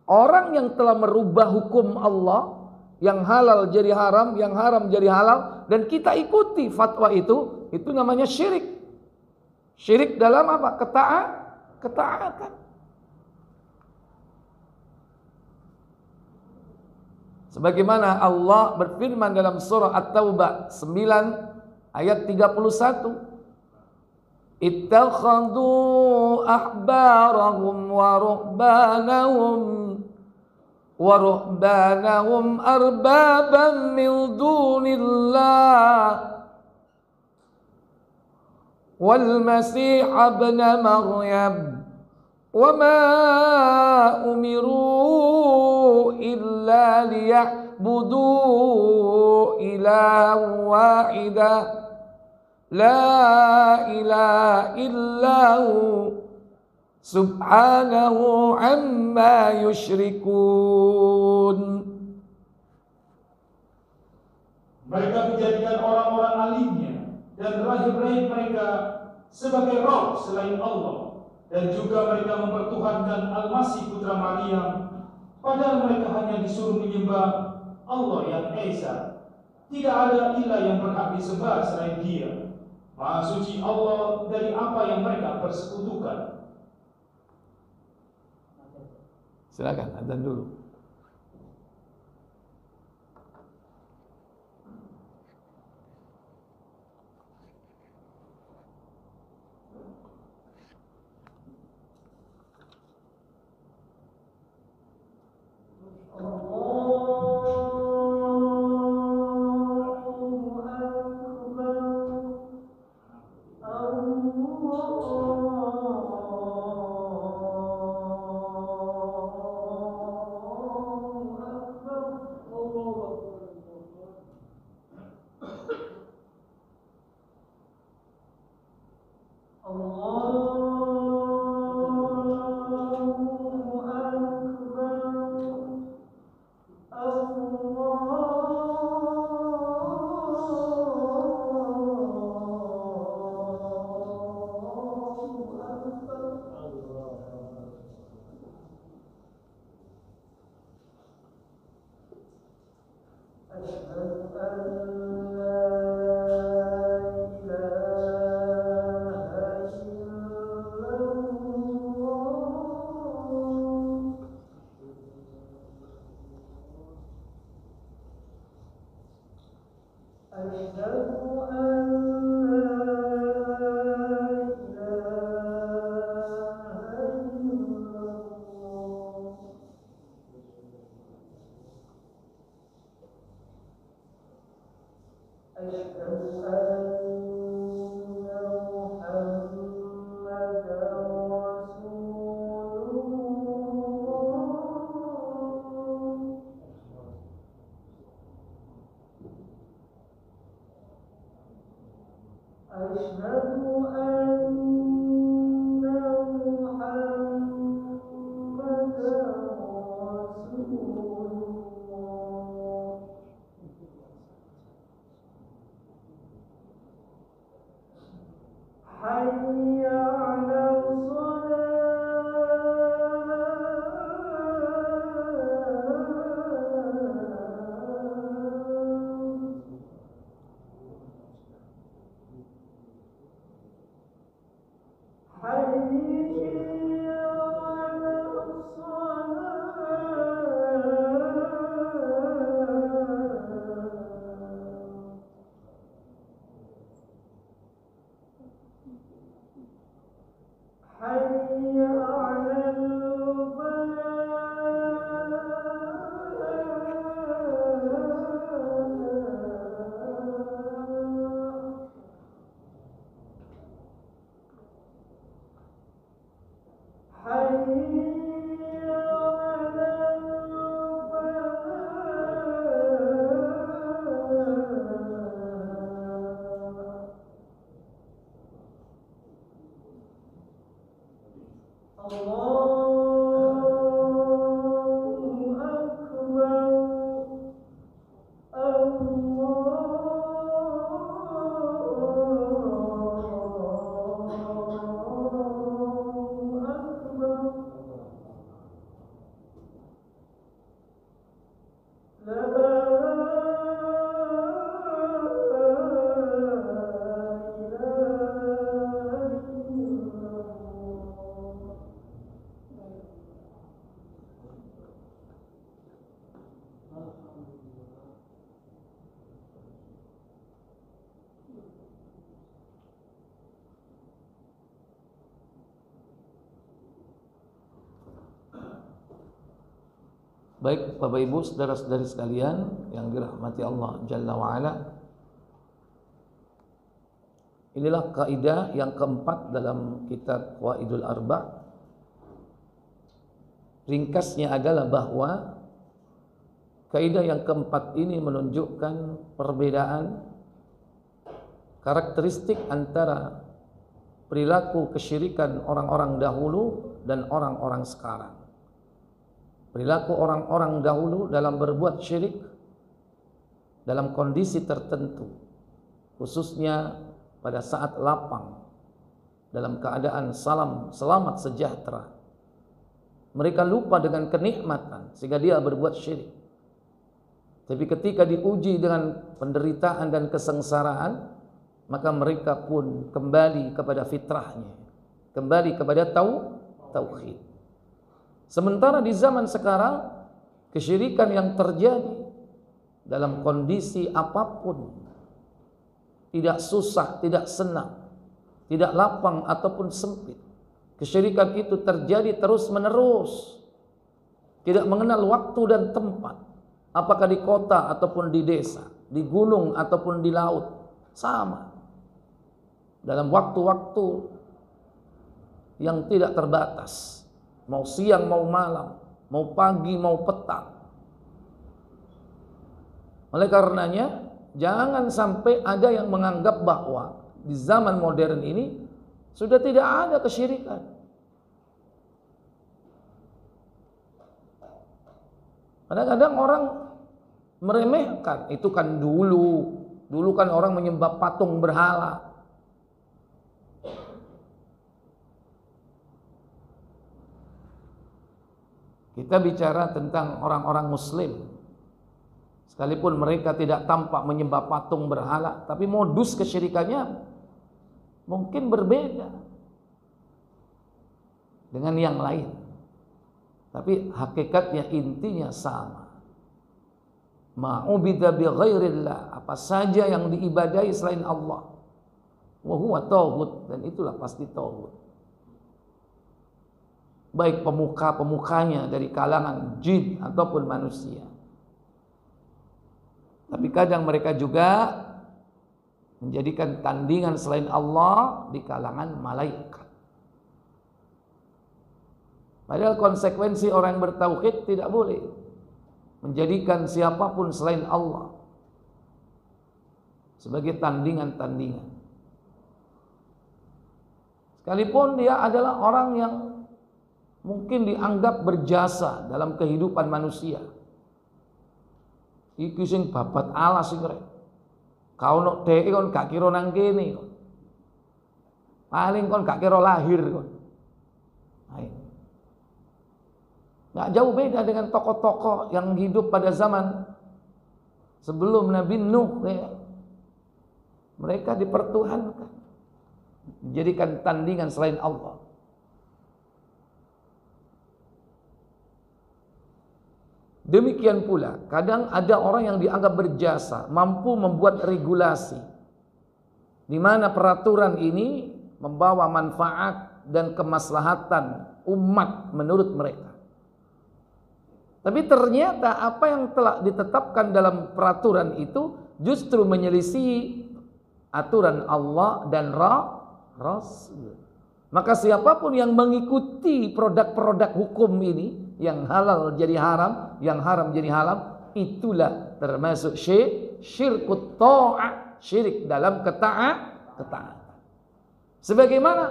orang yang telah merubah hukum Allah, yang halal jadi haram, yang haram jadi halal, dan kita ikuti fatwa itu namanya syirik. Syirik dalam apa? Ketaatan. Sebagaimana Allah berfirman dalam surah At-Taubah 9 ayat 31, ittakhadhu ahbarahum wa ruhbanahum ورهبانهم أربابا من دون الله والمسيح ابن مريم وما أمروا إلا ليعبدوا إلها واحدا لا إله إلا هو subhanahu amma yusyrikun. Mereka menjadikan orang-orang alimnya dan rahib-rahib mereka sebagai roh selain Allah, dan juga mereka mempertuhankan Al-Masih putra Maryam, padahal mereka hanya disuruh menyembah Allah yang Esa. Tidak ada ilah yang berhak disembah selain Dia. Maha suci Allah dari apa yang mereka persekutukan. Silakan adzan dulu. Baik Bapak Ibu, saudara-saudari sekalian yang dirahmati Allah Jalla wa'ala, inilah kaidah yang keempat dalam kitab Qawaidul Arba'. Ringkasnya adalah bahwa kaidah yang keempat ini menunjukkan perbedaan karakteristik antara perilaku kesyirikan orang-orang dahulu dan orang-orang sekarang. Perilaku orang-orang dahulu dalam berbuat syirik dalam kondisi tertentu, khususnya pada saat lapang, dalam keadaan selamat sejahtera, mereka lupa dengan kenikmatan sehingga dia berbuat syirik. Tapi ketika diuji dengan penderitaan dan kesengsaraan, maka mereka pun kembali kepada fitrahnya, kembali kepada tauhid. Sementara di zaman sekarang, kesyirikan yang terjadi dalam kondisi apapun, tidak susah, tidak senang, tidak lapang ataupun sempit, kesyirikan itu terjadi terus menerus, tidak mengenal waktu dan tempat, apakah di kota ataupun di desa, di gunung ataupun di laut, sama. Dalam waktu-waktu yang tidak terbatas, mau siang, mau malam, mau pagi, mau petang. Oleh karenanya, jangan sampai ada yang menganggap bahwa di zaman modern ini sudah tidak ada kesyirikan. Kadang-kadang orang meremehkan, itu kan dulu kan orang menyembah patung berhala. Kita bicara tentang orang-orang muslim, sekalipun mereka tidak tampak menyembah patung berhala, tapi modus kesyirikannya mungkin berbeda dengan yang lain, tapi hakikatnya, intinya sama. Ma'ubida bi ghairillah, apa saja yang diibadahi selain Allah, wa huwa tauhid, dan itulah pasti tauhid. Baik pemuka-pemukanya dari kalangan jin ataupun manusia. Tapi kadang mereka juga menjadikan tandingan selain Allah di kalangan malaikat. Padahal konsekuensi orang yang bertauhid tidak boleh menjadikan siapapun selain Allah sebagai tandingan-tandingan. Sekalipun dia adalah orang yang mungkin dianggap berjasa dalam kehidupan manusia. Iki sing babat alas sing rek. Kau nok dhek kon gak kira nang kene kon. Paling kon gak kira lahir kon. Nggak jauh beda dengan tokoh-tokoh yang hidup pada zaman sebelum Nabi Nuh. Mereka dipertuhankan, dijadikan tandingan selain Allah. Demikian pula, kadang ada orang yang dianggap berjasa, mampu membuat regulasi, di mana peraturan ini membawa manfaat dan kemaslahatan umat menurut mereka. Tapi ternyata apa yang telah ditetapkan dalam peraturan itu justru menyelisihi aturan Allah dan Rasul. Maka siapapun yang mengikuti produk-produk hukum ini, yang halal jadi haram, yang haram jadi halal, itulah termasuk syirkut ta'ah, syirik dalam ketaatan. Sebagaimana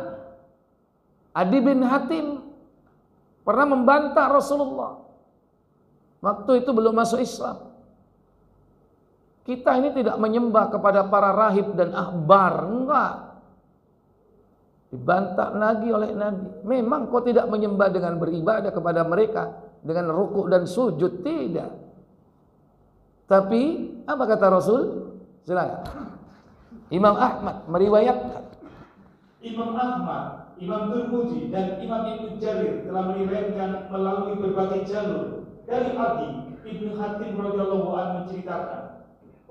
Adi bin Hatim pernah membantah Rasulullah waktu itu belum masuk Islam. Kita ini tidak menyembah kepada para rahib dan ahbar, enggak. Dibantah lagi oleh Nabi. Memang kau tidak menyembah dengan beribadah kepada mereka dengan rukuk dan sujud, tidak. Tapi apa kata Rasul? Silakan. Imam Ahmad meriwayatkan. Imam Ahmad, Imam Tirmidzi dan Imam Ibnu Jarir telah meriwayatkan melalui berbagai jalur dari Adi Ibnu Hatim radhiyallahu anhu menceritakan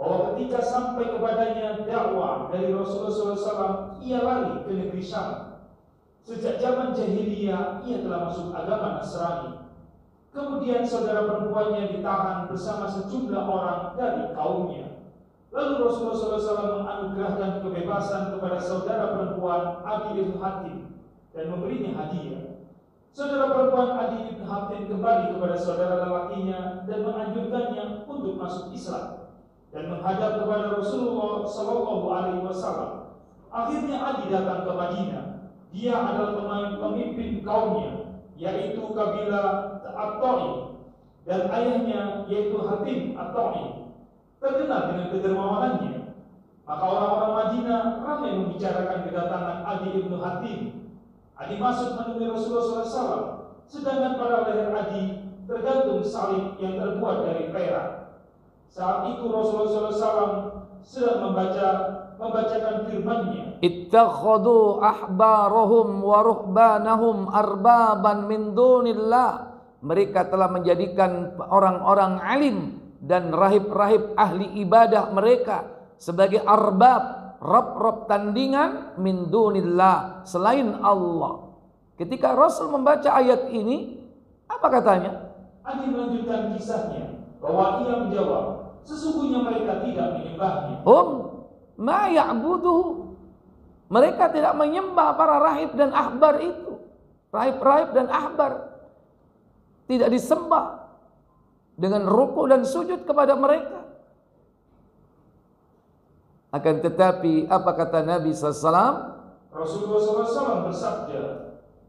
bahwa ketika sampai kepadanya dakwah dari Rasulullah SAW, ia lari ke negeri Syam. Sejak zaman jahiliyah ia telah masuk agama Nasrani. Kemudian saudara perempuannya ditahan bersama sejumlah orang dari kaumnya. Lalu Rasulullah SAW menganugerahkan kebebasan kepada saudara perempuan Adi bin Hatim dan memberinya hadiah. Saudara perempuan Adi bin Hatim kembali kepada saudara lelakinya dan menganjurkannya untuk masuk Islam dan menghadap kepada Rasulullah SAW. Akhirnya Adi datang ke Madinah. Dia adalah pemimpin kaumnya, yaitu kabilah At-Ta'i, dan ayahnya yaitu Hatim At-Ta'i terkenal dengan kedermawanannya. Maka orang-orang Madinah ramai membicarakan kedatangan Adi ibnu Hatim. Adi masuk menemui Rasulullah SAW, sedangkan pada leher Adi tergantung salib yang terbuat dari perak. Saat itu Rasulullah SAW sedang membacakan firman-Nya, ittakhadhu ahbarahum wa ruhbanahum arbaban min dunillah. Mereka telah menjadikan orang-orang alim dan rahib-rahib ahli ibadah mereka sebagai arbab, rob-rob tandingan min dunillah, selain Allah. Ketika Rasul membaca ayat ini, apa katanya? Adi melanjutkan kisahnya bahwa ia menjawab, sesungguhnya mereka tidak menyembahnya. Ma ya'buduhu. Mereka tidak menyembah para rahib dan ahbar itu. Rahib-rahib dan ahbar tidak disembah dengan rukuk dan sujud kepada mereka. Akan tetapi apa kata Nabi SAW? Rasulullah SAW bersabda,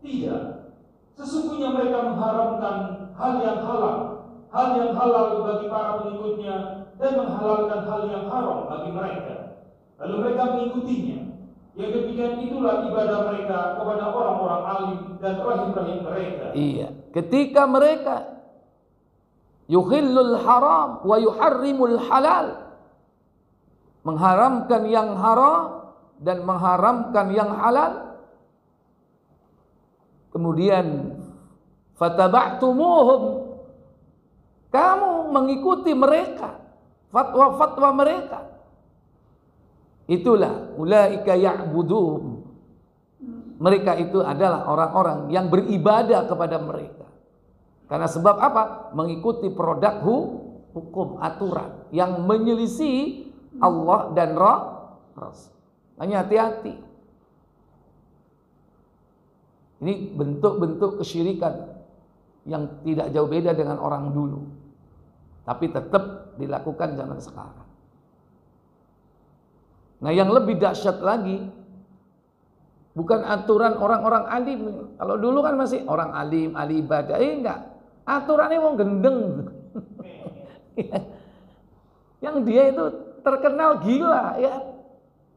tidak, sesungguhnya mereka mengharamkan hal yang halal bagi para pengikutnya dan menghalalkan hal yang haram bagi mereka. Lalu mereka mengikutinya. Yang demikian itulah ibadah mereka kepada orang-orang alim dan rahim-rahim mereka. Iya, ketika mereka yuhillul haram wa yuharrimul halal, mengharamkan yang haram dan mengharamkan yang halal, kemudian fataba'tumuhum, kamu mengikuti mereka, fatwa-fatwa mereka. Itulah ulaika ya'budun. Mereka itu adalah orang-orang yang beribadah kepada mereka. Karena sebab apa? Mengikuti produk hukum, aturan yang menyelisih Allah dan Rasul. Hanya hati-hati. Ini bentuk-bentuk kesyirikan yang tidak jauh beda dengan orang dulu, tapi tetap dilakukan zaman sekarang. Nah, yang lebih dahsyat lagi, bukan aturan orang-orang alim. Kalau dulu kan masih orang alim, ahli ibadah. Enggak. Aturannya wong gendeng. Yang dia itu terkenal gila, ya.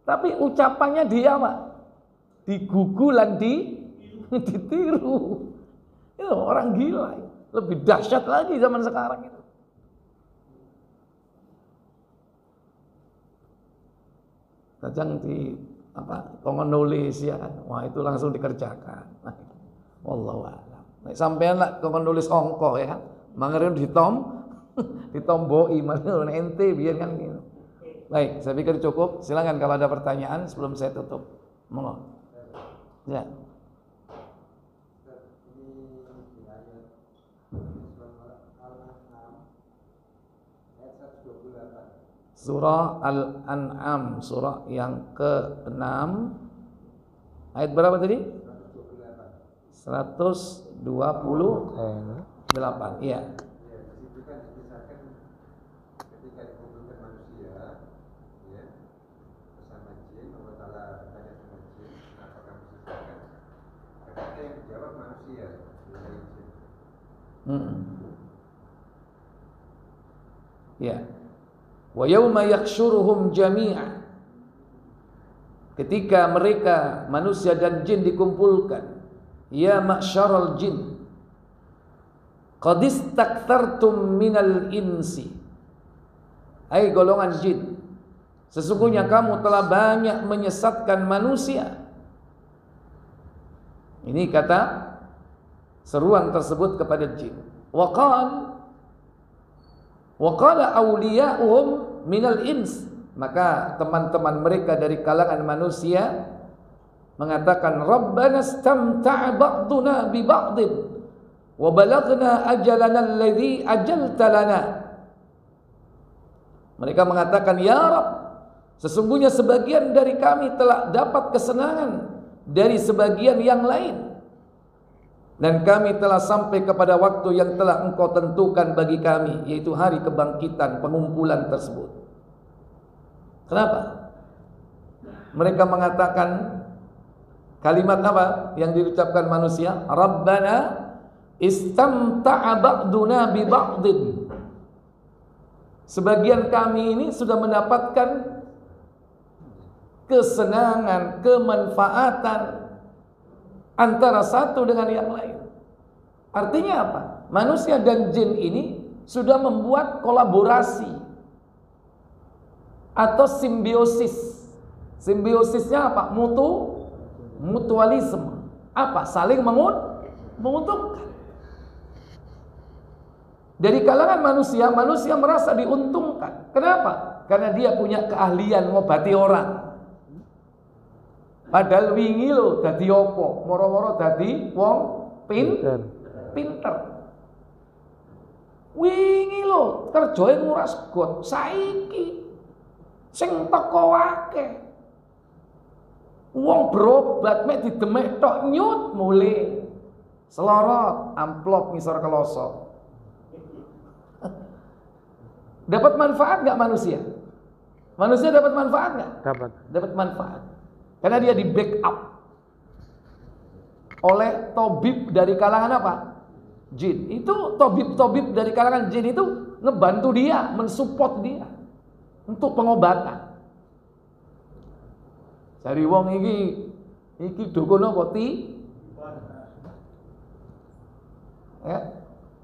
Tapi ucapannya dia mah digugulan, ditiru. Itu orang gila. Lebih dahsyat lagi zaman sekarang itu. Kadang di kongon nulis ya kan, wah itu langsung dikerjakan. Wallahu a'lam. Nek sampean lah kongon nulis ongko ya kan, mangere ditomboi malah ente biar kan gitu. Baik, saya pikir cukup. Silakan kalau ada pertanyaan sebelum saya tutup. Monggo. Ya. Surah Al-An'am, surah yang ke-6, ayat berapa tadi? 128. Iya. Itu kan dikisahkan ketika dikumpulkan manusia, ya, bersama jin, Allah Ta'ala bertanya sama jin, apakah menciptakan? Ternyata yang dijawab manusia, bukan jin. Ya. Wa yauma yakhshuruhum jami'a, ketika mereka manusia dan jin dikumpulkan, ya ma'syaral jin qad istaktsartum minal insi, hai golongan jin, sesungguhnya kamu telah banyak menyesatkan manusia. Ini kata seruan tersebut kepada jin. Wa qala awliya'uhum minal ins, maka teman-teman mereka dari kalangan manusia mengatakan, Rabbana istamta'a ba'duna bi ba'din, wa balaghna ajalana alladzi ajalta lana. Mereka mengatakan, ya Rabb, sesungguhnya sebagian dari kami telah dapat kesenangan dari sebagian yang lain, dan kami telah sampai kepada waktu yang telah Engkau tentukan bagi kami, yaitu hari kebangkitan pengumpulan tersebut. Kenapa? Mereka mengatakan kalimat apa yang diucapkan manusia? Rabbana istamta'a ba'duna bi ba'din. Sebagian kami ini sudah mendapatkan kesenangan, kemanfaatan antara satu dengan yang lain. Artinya apa? Manusia dan jin ini sudah membuat kolaborasi atau simbiosis. Simbiosisnya apa? Mutualisme. Apa? Saling menguntungkan. Dari kalangan manusia, manusia merasa diuntungkan. Kenapa? Karena dia punya keahlian ngobati orang. Padahal wingi lho dadi opo? Moro-moro dadi wong pinter. Wingi lho kerjae nguras got. Saiki sing teko akeh. Wong berobat mek didemek tok nyut mulih. Selorot amplop ngisor kelosok. Dapat manfaat nggak manusia? Manusia dapat manfaat nggak? Dapat manfaat. Karena dia di backup oleh tabib dari kalangan apa? Jin. Itu tabib-tabib dari kalangan jin itu ngebantu dia, mensupport dia untuk pengobatan. Cari wong iki dukun apa ya.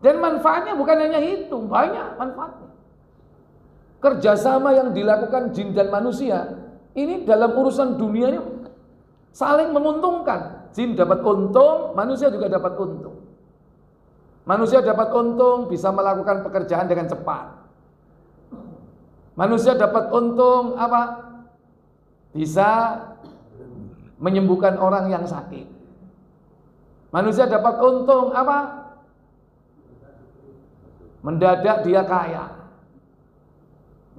Dan manfaatnya bukan hanya itu, banyak manfaatnya. Kerjasama yang dilakukan jin dan manusia ini dalam urusan dunia ini saling menguntungkan. Jin dapat untung, manusia juga dapat untung. Manusia dapat untung bisa melakukan pekerjaan dengan cepat. Manusia dapat untung apa? Bisa menyembuhkan orang yang sakit. Manusia dapat untung apa? Mendadak dia kaya.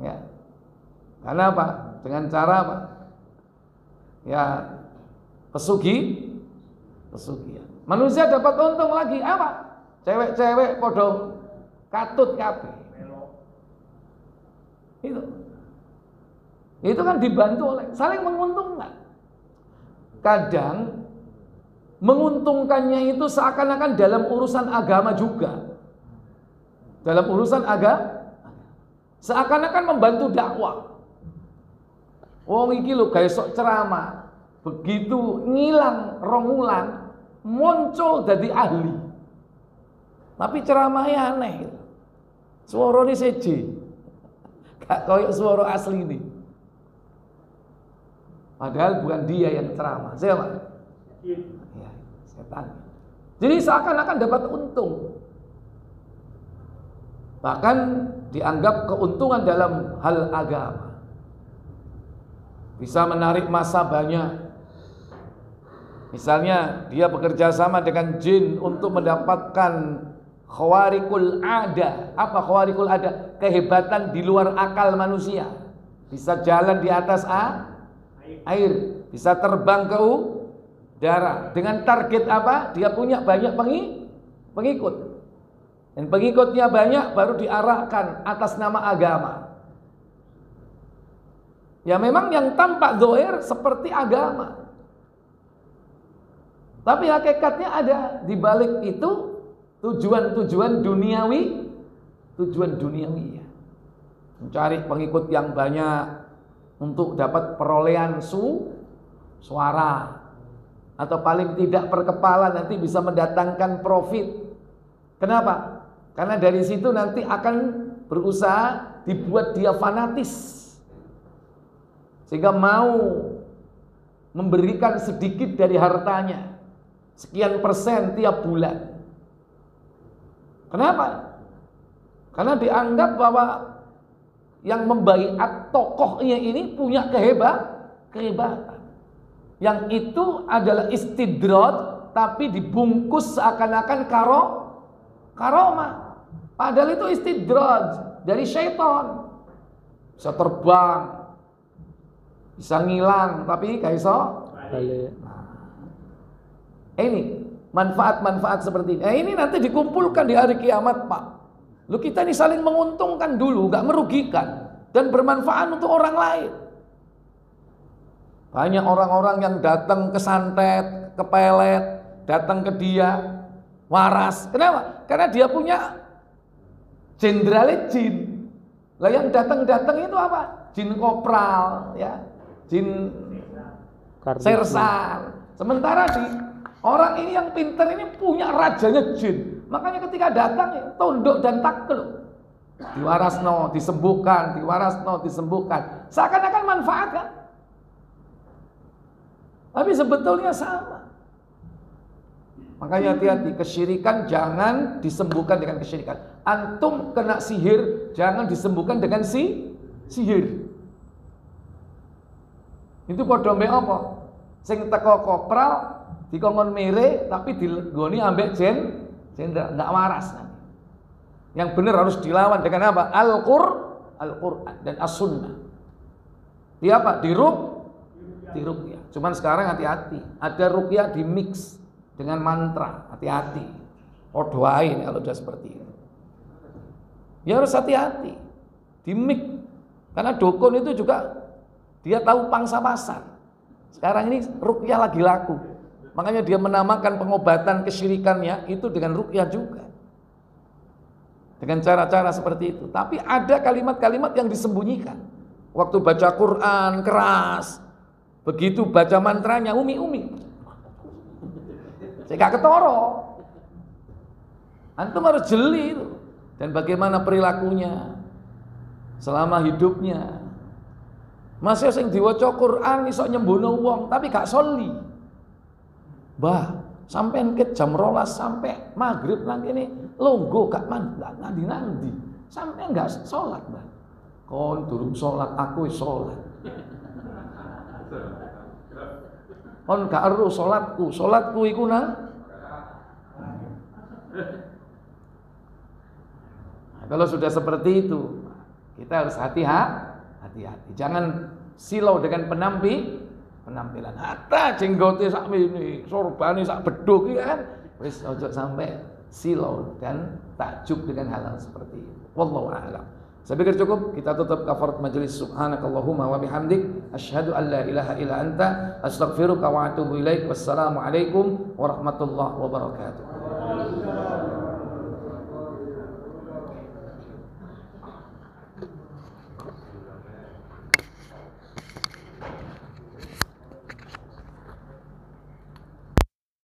Ya. Karena apa? Dengan cara apa? Ya, pesugihan. Manusia dapat untung lagi apa? Cewek-cewek podo katut kabeh. Itu kan dibantu oleh saling menguntungkan. Kadang menguntungkannya itu seakan-akan dalam urusan agama juga. Dalam urusan agama seakan-akan membantu dakwah. Wong iki lho gawe sok ceramah. Begitu ngilang rongulan muncul jadi ahli. Tapi ceramahnya aneh. Suarane seje. Gak koyo suara asli ini. Padahal bukan dia yang ceramah. Siapa? Ya, setan. Jadi seakan-akan dapat untung. Bahkan dianggap keuntungan dalam hal agama. Bisa menarik massa banyak. Misalnya dia bekerja sama dengan jin untuk mendapatkan khawarikul ada. Apa khawarikul ada? Kehebatan di luar akal manusia. Bisa jalan di atas air, bisa terbang ke udara. Dengan target apa? Dia punya banyak pengikut. Dan pengikutnya banyak baru diarahkan atas nama agama. Ya memang yang tampak zahir seperti agama. Tapi hakikatnya ada di balik itu tujuan duniawi ya. Mencari pengikut yang banyak untuk dapat perolehan suara. Atau paling tidak per kepala nanti bisa mendatangkan profit. Kenapa? Karena dari situ nanti akan berusaha dibuat dia fanatis. Sehingga mau memberikan sedikit dari hartanya. Sekian persen tiap bulan. Kenapa? Karena dianggap bahwa yang membaiat tokohnya ini punya kehebatan. Yang itu adalah istidroj, tapi dibungkus seakan-akan karomah. Padahal itu istidraj dari syaitan. Bisa terbang, bisa ngilang, tapi gak iso balik. Ini manfaat-manfaat seperti ini. Ini nanti dikumpulkan di hari kiamat, Pak. Lu kita ini saling menguntungkan dulu, gak merugikan, dan bermanfaat untuk orang lain. Banyak orang-orang yang datang ke santet, ke pelet, datang ke dia, waras. Kenapa? Karena dia punya jenderal jin. Lah yang datang-datang itu apa? Jin kopral, ya, jin sersar. Sementara di orang ini yang pintar ini punya rajanya jin. Makanya ketika datang ya, tunduk dan takluk. Diwarasno, disembuhkan, diwarasno, disembuhkan. Seakan-akan manfaat kan? Tapi sebetulnya sama. Makanya hati-hati, kesyirikan jangan disembuhkan dengan kesyirikan. Antum kena sihir, jangan disembuhkan dengan sihir. Itu padha mbek apa? Sing teko kopral dikongkon mere tapi dilegoni ambek jenderal, enggak waras nanti. Yang benar harus dilawan dengan apa? Al-Qur'an dan As-Sunnah. Di apa? Di ruqyah. Cuman sekarang hati-hati, ada ruqyah di mix dengan mantra, hati-hati. Doain kalau sudah seperti itu. Ya harus hati-hati. Di mix. Karena dukun itu juga dia tahu pangsa pasar. Sekarang ini ruqyah lagi laku. Makanya dia menamakan pengobatan kesyirikannya itu dengan ruqyah juga. Dengan cara-cara seperti itu. Tapi ada kalimat-kalimat yang disembunyikan. Waktu baca Quran keras. Begitu baca mantranya umi. Saya gak ketoro. Antum harus jeli itu. Dan bagaimana perilakunya selama hidupnya. Masih sing diwaca Quran iso nyembuhno wong tapi gak soli. Bah, sampai ke jam 12 sampai maghrib nang kene longgo gak nandi. Sampai enggak sholat, Mbak. Kon durung sholat, aku wis sholat. Kon gak ero sholatku iku nang. Nah, kalau sudah seperti itu, kita harus hati-hati. Jangan silau dengan penampilan. Hatta jenggote sak mene, sorbane sak beduk iki kan. Wis ojo sampai silau dan takjub dengan hal-hal seperti itu. Wallahu a'lam. Saya pikir cukup, kita tutup kafarat majelis. Subhanakallahumma wa bihamdik asyhadu an la ilaha illa anta astaghfiruka wa atubu ilaik. Wassalamualaikum warahmatullahi wabarakatuh.